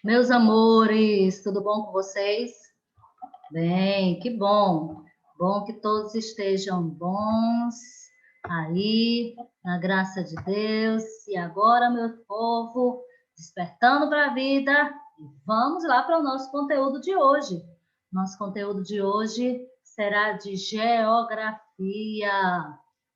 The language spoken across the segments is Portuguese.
Meus amores, tudo bom com vocês? Bem, que bom. Bom que todos estejam bons aí, na graça de Deus. E agora, meu povo, despertando para a vida, e vamos lá para o nosso conteúdo de hoje. Nosso conteúdo de hoje será de geografia.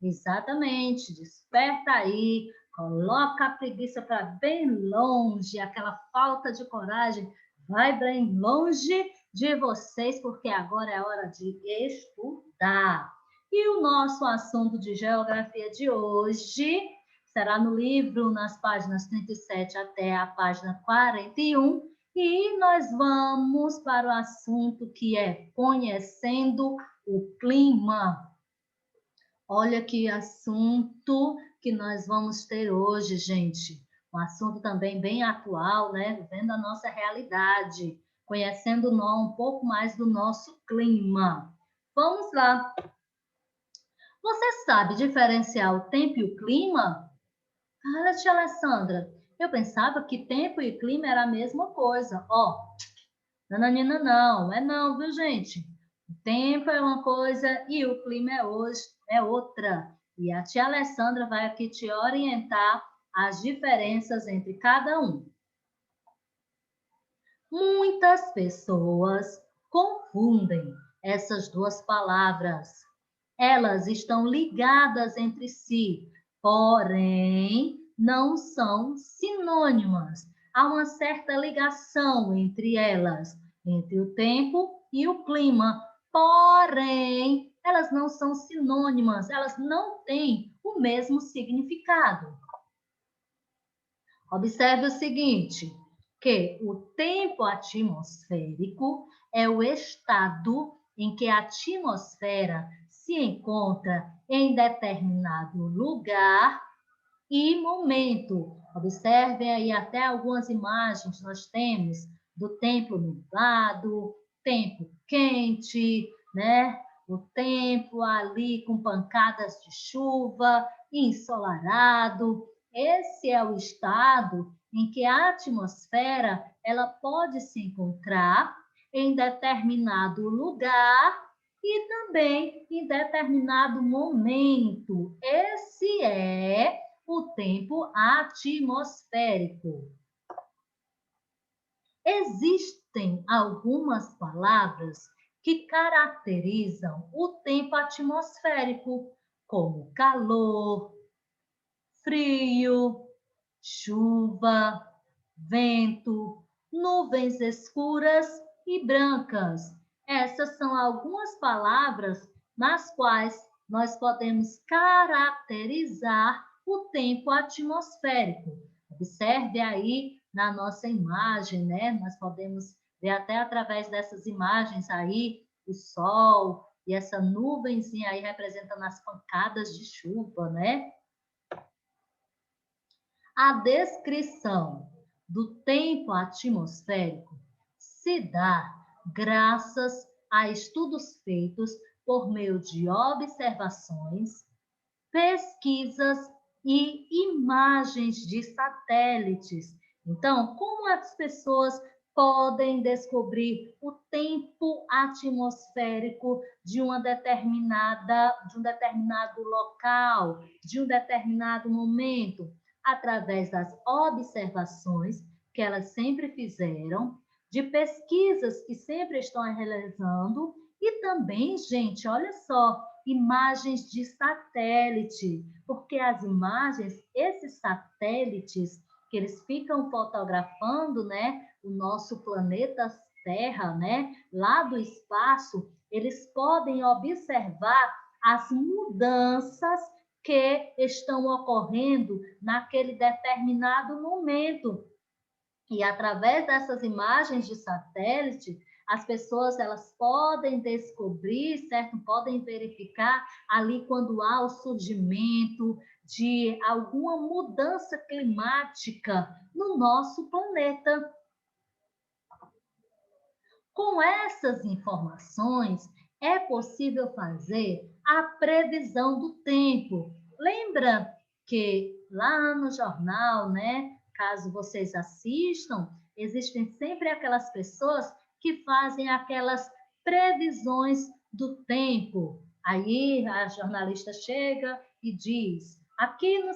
Exatamente, desperta aí, coloca a preguiça para bem longe, aquela falta de coragem, vai bem longe de vocês, porque agora é hora de estudar. E o nosso assunto de geografia de hoje será no livro, nas páginas 37 até a página 41, e nós vamos para o assunto que é conhecendo o clima. Olha que assunto que nós vamos ter hoje, gente. Um assunto também bem atual, né? Vivendo a nossa realidade, conhecendo um pouco mais do nosso clima. Vamos lá. Você sabe diferenciar o tempo e o clima? Olha, tia Alessandra, eu pensava que tempo e clima era a mesma coisa. Ó, nananina não, é não, viu, gente? O tempo é uma coisa e o clima é outra. E a tia Alessandra vai aqui te orientar as diferenças entre cada um. Muitas pessoas confundem essas duas palavras. Elas estão ligadas entre si, porém não são sinônimas. Há uma certa ligação entre elas, entre o tempo e o clima, porém elas não são sinônimas, elas não têm o mesmo significado. Observe o seguinte, que o tempo atmosférico é o estado em que a atmosfera se encontra em determinado lugar e momento. Observem aí até algumas imagens nós temos do tempo nublado, tempo quente, né? O tempo ali com pancadas de chuva, ensolarado. Esse é o estado em que a atmosfera ela pode se encontrar em determinado lugar e também em determinado momento. Esse é o tempo atmosférico. Existem algumas palavras que caracterizam o tempo atmosférico, como calor, frio, chuva, vento, nuvens escuras e brancas. Essas são algumas palavras nas quais nós podemos caracterizar o tempo atmosférico. Observe aí na nossa imagem, né? Nós podemos ver até através dessas imagens aí o sol e essa nuvenzinha aí representando as pancadas de chuva, né? A descrição do tempo atmosférico se dá graças a estudos feitos por meio de observações, pesquisas e imagens de satélites. Então, como as pessoas podem descobrir o tempo atmosférico de um determinado local, de um determinado momento? Através das observações que elas sempre fizeram, de pesquisas que sempre estão realizando e também, gente, olha só, imagens de satélite, porque as imagens, esses satélites que eles ficam fotografando, né, o nosso planeta Terra, né, lá do espaço, eles podem observar as mudanças que estão ocorrendo naquele determinado momento. E através dessas imagens de satélite, as pessoas elas podem descobrir, certo? Podem verificar ali quando há o surgimento de alguma mudança climática no nosso planeta. Com essas informações, é possível fazer a previsão do tempo. Lembra que lá no jornal, né, caso vocês assistam, existem sempre aquelas pessoas que fazem aquelas previsões do tempo. Aí a jornalista chega e diz: aqui no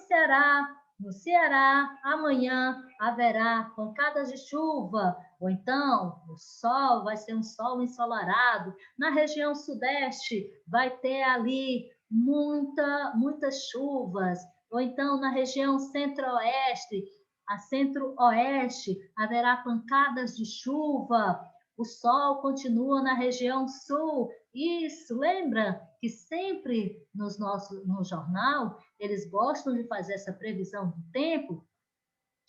Ceará, amanhã haverá pancadas de chuva, ou então o sol vai ser um sol ensolarado. Na região sudeste vai ter ali muitas chuvas, ou então na região centro-oeste, a centro-oeste haverá pancadas de chuva. O sol continua na região sul. Isso, lembra que sempre no jornal eles gostam de fazer essa previsão do tempo?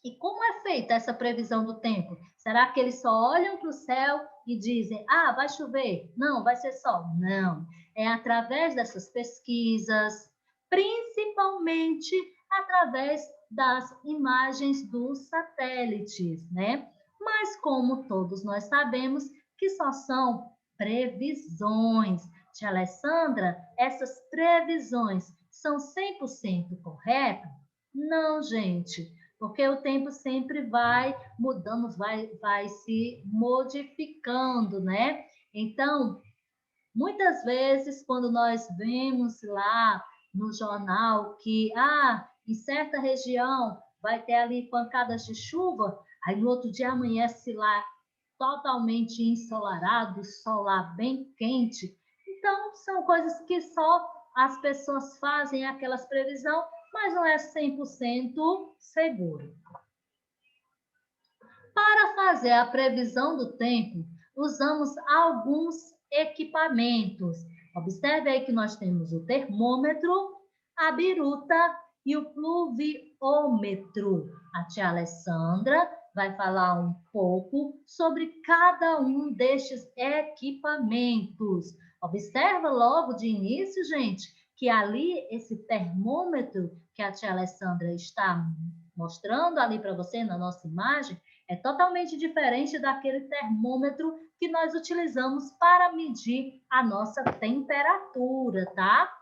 E como é feita essa previsão do tempo? Será que eles só olham para o céu e dizem: ah, vai chover? Não, vai ser sol? Não. É através dessas pesquisas, principalmente através das imagens dos satélites, né? Mas como todos nós sabemos que só são previsões. Tia Alessandra, essas previsões são 100% corretas? Não, gente, porque o tempo sempre vai mudando, vai se modificando, né? Então, muitas vezes, quando nós vemos lá no jornal que, em certa região vai ter ali pancadas de chuva, aí no outro dia amanhece lá totalmente ensolarado, sol lá bem quente. Então, são coisas que só as pessoas fazem aquelas previsões, mas não é 100% seguro. Para fazer a previsão do tempo, usamos alguns equipamentos. Observe aí que nós temos o termômetro, a biruta e o pluviômetro. A tia Alessandra vai falar um pouco sobre cada um destes equipamentos. Observa logo de início, gente, que ali esse termômetro que a tia Alessandra está mostrando ali para você na nossa imagem, é totalmente diferente daquele termômetro que nós utilizamos para medir a nossa temperatura, tá?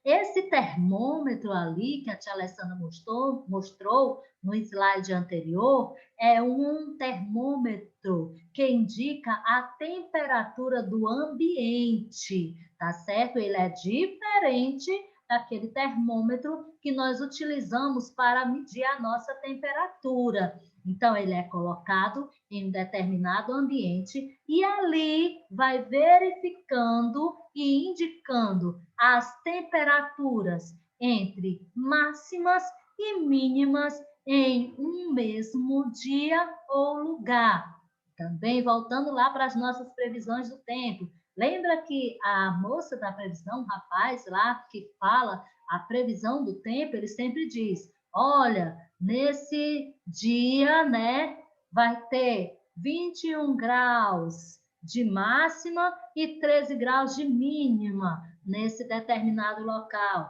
Esse termômetro ali que a tia Alessandra mostrou no slide anterior é um termômetro que indica a temperatura do ambiente, tá certo? Ele é diferente daquele termômetro que nós utilizamos para medir a nossa temperatura. Então, ele é colocado em um determinado ambiente e ali vai verificando e indicando as temperaturas entre máximas e mínimas em um mesmo dia ou lugar. Também voltando lá para as nossas previsões do tempo. Lembra que a moça da previsão, o rapaz lá que fala a previsão do tempo, ele sempre diz: olha, nesse dia, né, vai ter 21 graus de máxima e 13 graus de mínima nesse determinado local.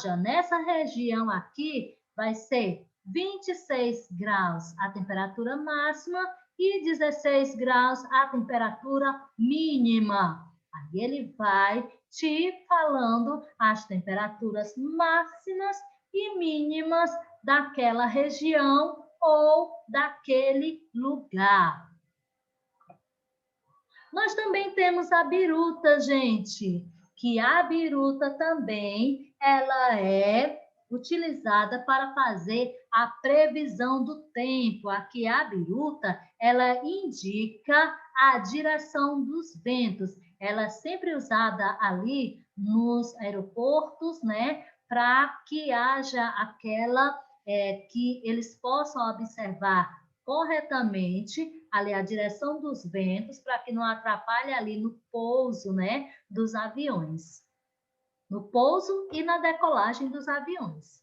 Já nessa região aqui vai ser 26 graus a temperatura máxima e 16 graus a temperatura mínima. Aí ele vai te falando as temperaturas máximas e mínimas daquela região ou daquele lugar. Nós também temos a biruta, gente, que a biruta também ela é utilizada para fazer a previsão do tempo. Aqui a biruta, ela indica a direção dos ventos. Ela é sempre usada ali nos aeroportos, né, para que haja aquela que eles possam observar corretamente ali a direção dos ventos para que não atrapalhe ali no pouso, né, dos aviões. No pouso e na decolagem dos aviões.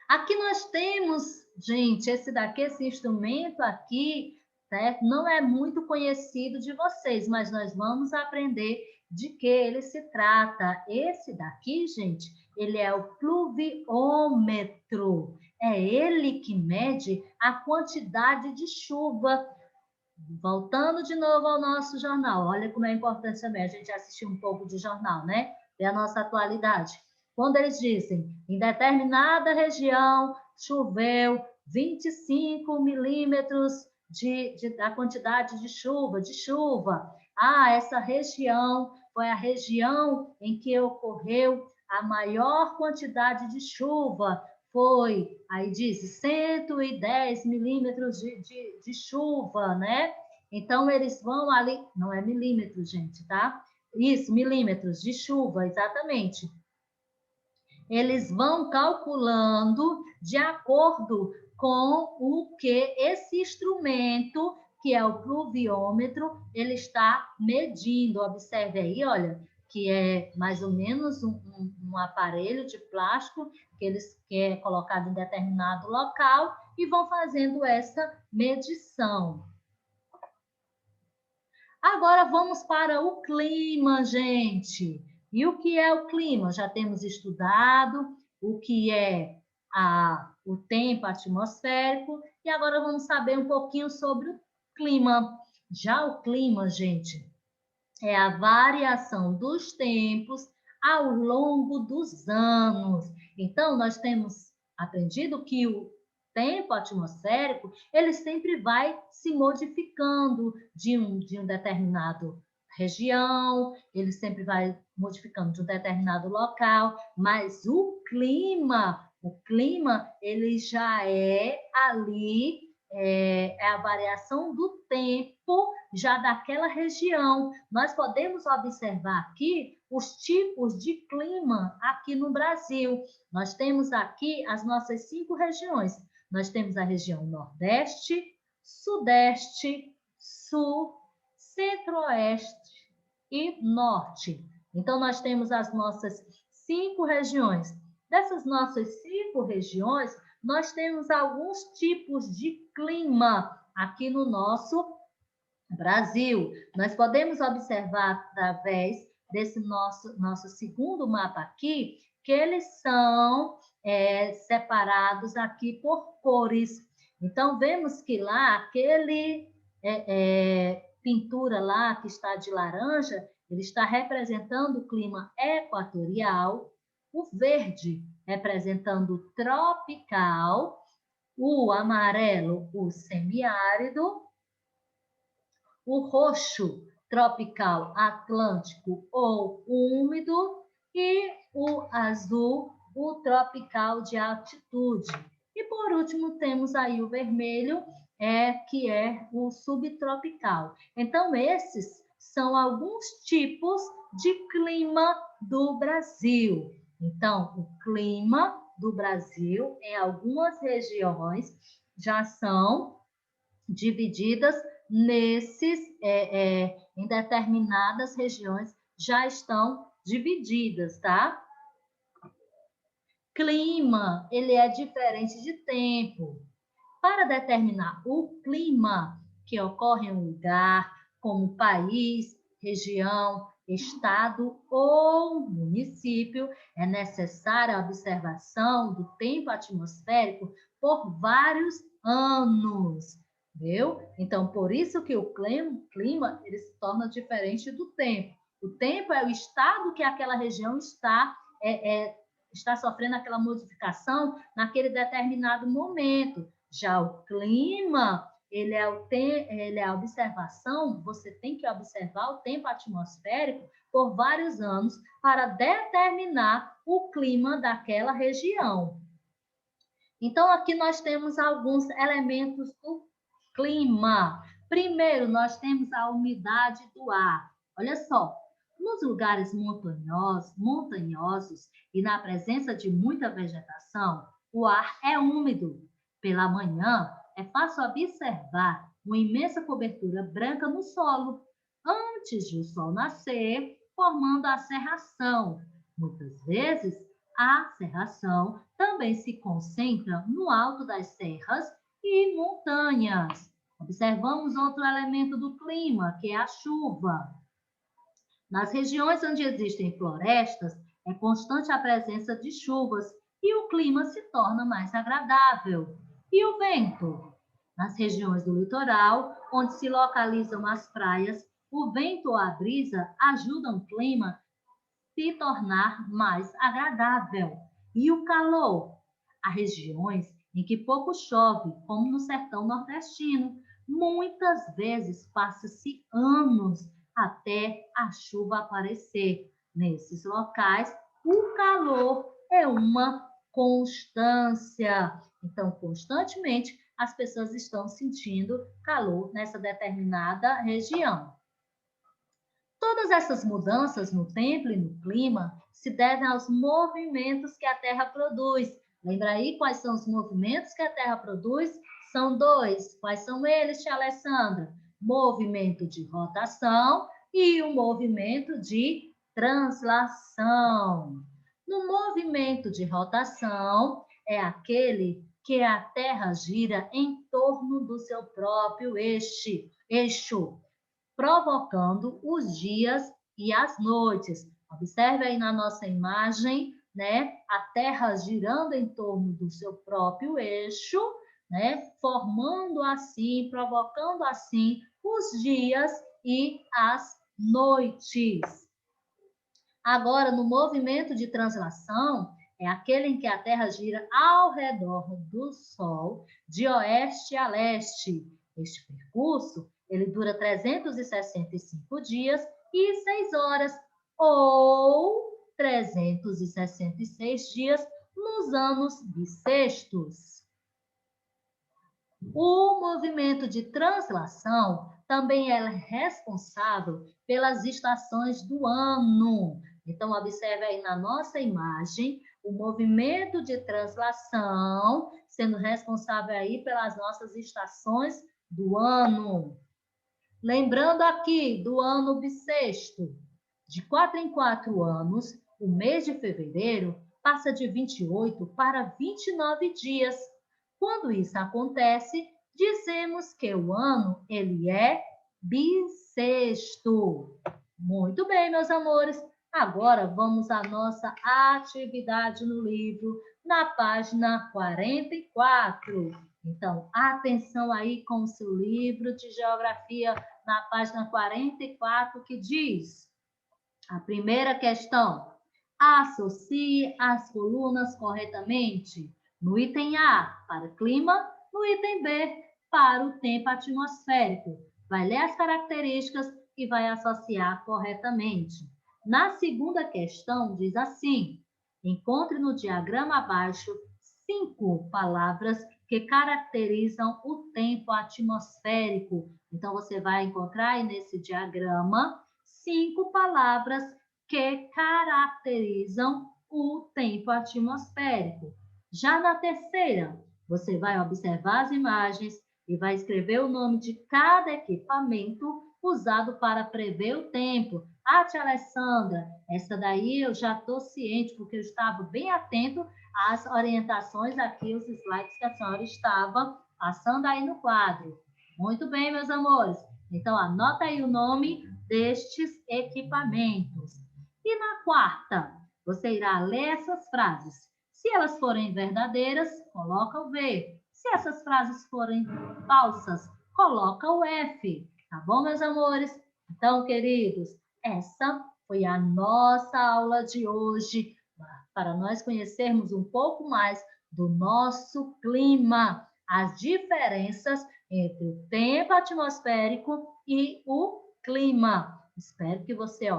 Aqui nós temos, gente, esse instrumento aqui, certo? Não é muito conhecido de vocês, mas nós vamos aprender de que ele se trata. Esse daqui, gente, ele é o pluviômetro. É ele que mede a quantidade de chuva. Voltando de novo ao nosso jornal, olha como é importante também a gente assistir um pouco de jornal, né? Ver a nossa atualidade. Quando eles dizem, em determinada região choveu 25 milímetros da quantidade de chuva. Ah, essa região foi a região em que ocorreu a maior quantidade de chuva. Aí diz 110 milímetros de chuva, né? Então, eles vão ali, não é milímetros, gente, tá? Isso, milímetros de chuva, exatamente. Eles vão calculando de acordo com o que esse instrumento, que é o pluviômetro, ele está medindo. Observe aí, olha, que é mais ou menos um aparelho de plástico que é colocado em determinado local e vão fazendo essa medição. Agora vamos para o clima, gente. E o que é o clima? Já temos estudado o que é o tempo atmosférico e agora vamos saber um pouquinho sobre o clima. Já o clima, gente, é a variação dos tempos ao longo dos anos. Então, nós temos aprendido que o tempo atmosférico, ele sempre vai se modificando de um determinado região, ele sempre vai modificando de um determinado local, mas o clima, ele já é ali, é a variação do tempo já daquela região. Nós podemos observar aqui os tipos de clima aqui no Brasil. Nós temos aqui as nossas 5 regiões. Nós temos a região Nordeste, Sudeste, Sul, Centro-Oeste e Norte. Então, nós temos as nossas 5 regiões. Dessas nossas 5 regiões, nós temos alguns tipos de clima aqui no nosso Brasil. Nós podemos observar através desse nosso segundo mapa aqui, que eles são separados aqui por cores. Então, vemos que lá, aquele pintura lá que está de laranja, ele está representando o clima equatorial, o verde representando o tropical, o amarelo, o semiárido, o roxo, tropical atlântico ou úmido, e o azul, o tropical de altitude. E por último, temos aí o vermelho, que é o subtropical. Então, esses são alguns tipos de clima do Brasil. Então, o clima do Brasil, em algumas regiões, já são divididas em determinadas regiões, já estão divididas, tá? Clima, ele é diferente de tempo. Para determinar o clima que ocorre em um lugar, como país, região, estado ou município, é necessária a observação do tempo atmosférico por vários anos. Viu? Então, por isso que o clima ele se torna diferente do tempo. O tempo é o estado que aquela região está sofrendo aquela modificação naquele determinado momento. Já o clima, ele é a observação, você tem que observar o tempo atmosférico por vários anos para determinar o clima daquela região. Então, aqui nós temos alguns elementos do clima. Primeiro, nós temos a umidade do ar. Olha só, nos lugares montanhosos e na presença de muita vegetação, o ar é úmido. Pela manhã, é fácil observar uma imensa cobertura branca no solo, antes de o sol nascer, formando a cerração. Muitas vezes, a cerração também se concentra no alto das serras e montanhas. Observamos outro elemento do clima, que é a chuva. Nas regiões onde existem florestas, é constante a presença de chuvas e o clima se torna mais agradável. E o vento? Nas regiões do litoral, onde se localizam as praias, o vento ou a brisa ajudam o clima a se tornar mais agradável. E o calor? Há regiões em que pouco chove, como no sertão nordestino. Muitas vezes passa-se anos até a chuva aparecer. Nesses locais, o calor é uma constância. Então, constantemente, as pessoas estão sentindo calor nessa determinada região. Todas essas mudanças no tempo e no clima se devem aos movimentos que a Terra produz. Lembra aí quais são os movimentos que a Terra produz? São dois. Quais são eles, tia Alessandra? Movimento de rotação e o movimento de translação. No movimento de rotação, é aquele que a Terra gira em torno do seu próprio eixo, provocando os dias e as noites. Observe aí na nossa imagem, né? A Terra girando em torno do seu próprio eixo, né? Formando assim, provocando assim os dias e as noites. Agora, no movimento de translação, é aquele em que a Terra gira ao redor do Sol, de oeste a leste. Este percurso, ele dura 365 dias e 6 horas, ou 366 dias nos anos bissextos. O movimento de translação também é responsável pelas estações do ano. Então, observe aí na nossa imagem o movimento de translação sendo responsável aí pelas nossas estações do ano. Lembrando aqui do ano bissexto, de 4 em 4 anos, o mês de fevereiro passa de 28 para 29 dias. Quando isso acontece, dizemos que o ano ele é bissexto. Muito bem, meus amores. Agora vamos à nossa atividade no livro, na página 44. Então, atenção aí com o seu livro de geografia na página 44, que diz: a primeira questão: associe as colunas corretamente. No item A, para clima, no item B, para o tempo atmosférico. Vai ler as características e vai associar corretamente. Na segunda questão, diz assim: encontre no diagrama abaixo 5 palavras que caracterizam o tempo atmosférico. Então, você vai encontrar aí nesse diagrama 5 palavras que caracterizam o tempo atmosférico. Já na terceira, você vai observar as imagens e vai escrever o nome de cada equipamento usado para prever o tempo. Ah, tia Alessandra, essa daí eu já estou ciente, porque eu estava bem atento às orientações aqui, os slides que a senhora estava passando aí no quadro. Muito bem, meus amores. Então, anota aí o nome destes equipamentos. E na quarta, você irá ler essas frases. Se elas forem verdadeiras, coloca o V. Se essas frases forem falsas, coloca o F. Tá bom, meus amores? Então, queridos, essa foi a nossa aula de hoje, para nós conhecermos um pouco mais do nosso clima, as diferenças entre o tempo atmosférico e o clima. Espero que você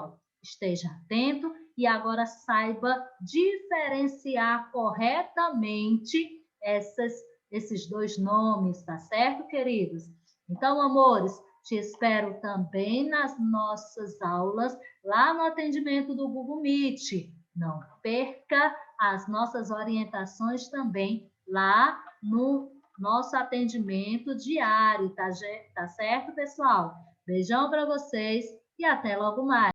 esteja atento e agora saiba diferenciar corretamente esses dois nomes, tá certo, queridos? Então, amores, te espero também nas nossas aulas lá no atendimento do Google Meet. Não perca as nossas orientações também lá no nosso atendimento diário, tá certo, pessoal? Beijão para vocês e até logo mais.